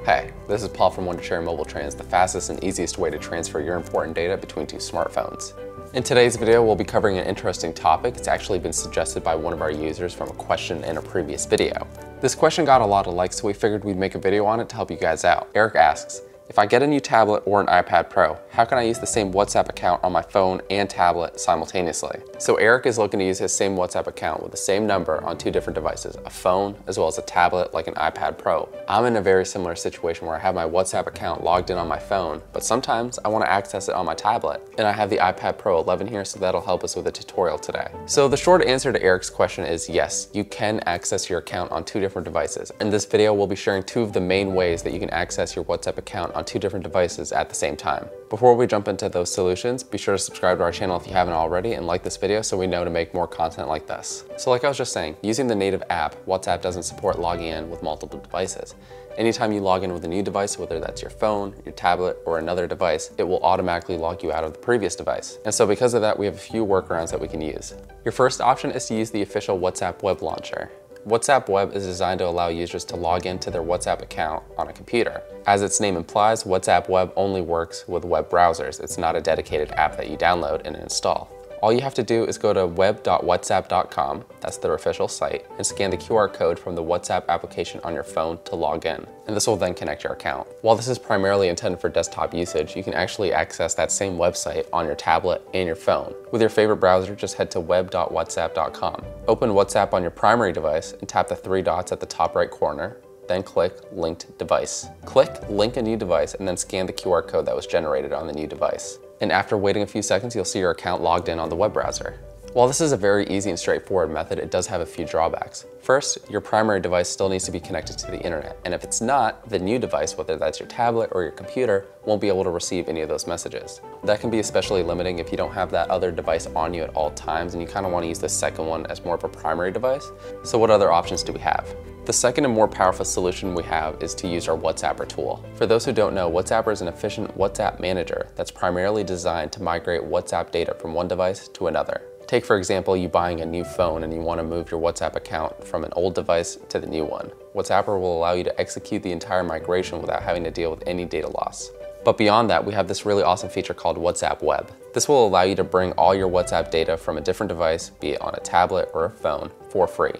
Hey, this is Paul from Wondershare Mobile Trans, the fastest and easiest way to transfer your important data between two smartphones. In today's video, we'll be covering an interesting topic. It's actually been suggested by one of our users from a question in a previous video. This question got a lot of likes, so we figured we'd make a video on it to help you guys out. Eric asks, if I get a new tablet or an iPad Pro, how can I use the same WhatsApp account on my phone and tablet simultaneously? So Eric is looking to use his same WhatsApp account with the same number on two different devices, a phone as well as a tablet like an iPad Pro. I'm in a very similar situation where I have my WhatsApp account logged in on my phone, but sometimes I want to access it on my tablet. And I have the iPad Pro 11 here, so that'll help us with a tutorial today. So the short answer to Eric's question is yes, you can access your account on two different devices. In this video, we'll be sharing two of the main ways that you can access your WhatsApp account on two different devices at the same time. Before we jump into those solutions, be sure to subscribe to our channel if you haven't already and like this video so we know to make more content like this. So like I was just saying, using the native app, WhatsApp doesn't support logging in with multiple devices. Anytime you log in with a new device, whether that's your phone, your tablet, or another device, it will automatically log you out of the previous device. And so because of that, we have a few workarounds that we can use. Your first option is to use the official WhatsApp web launcher. WhatsApp Web is designed to allow users to log into their WhatsApp account on a computer. As its name implies, WhatsApp Web only works with web browsers. It's not a dedicated app that you download and install. All you have to do is go to web.whatsapp.com, that's their official site, and scan the QR code from the WhatsApp application on your phone to log in. And this will then connect your account. While this is primarily intended for desktop usage, you can actually access that same website on your tablet and your phone. With your favorite browser, just head to web.whatsapp.com. Open WhatsApp on your primary device and tap the three dots at the top right corner. Then click Linked Device. Click Link a New Device and then scan the QR code that was generated on the new device. And after waiting a few seconds, you'll see your account logged in on the web browser. While this is a very easy and straightforward method, it does have a few drawbacks. First, your primary device still needs to be connected to the internet, and if it's not, the new device, whether that's your tablet or your computer, won't be able to receive any of those messages. That can be especially limiting if you don't have that other device on you at all times and you kind of want to use the second one as more of a primary device. So what other options do we have? The second and more powerful solution we have is to use our WhatsApper tool. For those who don't know, WhatsApper is an efficient WhatsApp manager that's primarily designed to migrate WhatsApp data from one device to another. Take for example, you buying a new phone and you want to move your WhatsApp account from an old device to the new one. WhatsApper will allow you to execute the entire migration without having to deal with any data loss. But beyond that, we have this really awesome feature called WhatsApp Web. This will allow you to bring all your WhatsApp data from a different device, be it on a tablet or a phone, for free.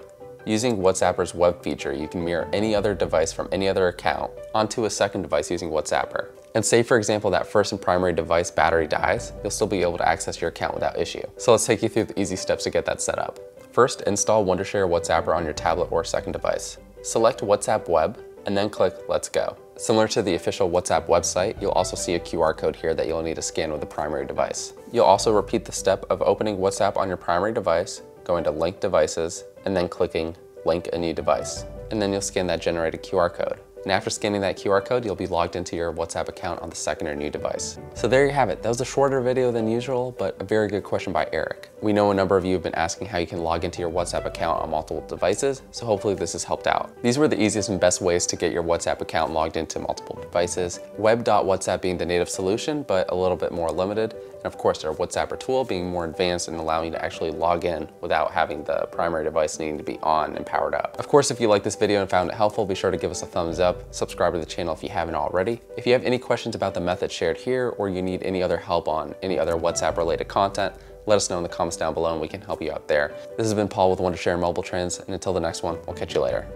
Using WhatsApper's web feature, you can mirror any other device from any other account onto a second device using WhatsApper. And say for example that first and primary device battery dies, you'll still be able to access your account without issue. So let's take you through the easy steps to get that set up. First, install Wondershare WhatsApper on your tablet or second device. Select WhatsApp Web and then click Let's Go. Similar to the official WhatsApp website, you'll also see a QR code here that you'll need to scan with the primary device. You'll also repeat the step of opening WhatsApp on your primary device, going to Link Devices, and then clicking Link a New Device. And then you'll scan that generated QR code. And after scanning that QR code, you'll be logged into your WhatsApp account on the second or new device. So there you have it. That was a shorter video than usual, but a very good question by Eric. We know a number of you have been asking how you can log into your WhatsApp account on multiple devices, so hopefully this has helped out. These were the easiest and best ways to get your WhatsApp account logged into multiple devices. Web.WhatsApp being the native solution, but a little bit more limited. And of course, our WhatsApper tool being more advanced and allowing you to actually log in without having the primary device needing to be on and powered up. Of course, if you like this video and found it helpful, be sure to give us a thumbs up, subscribe to the channel if you haven't already. If you have any questions about the method shared here, or you need any other help on any other WhatsApp related content, let us know in the comments down below and we can help you out there. This has been Paul with Wondershare Mobile Trans, and until the next one, we'll catch you later.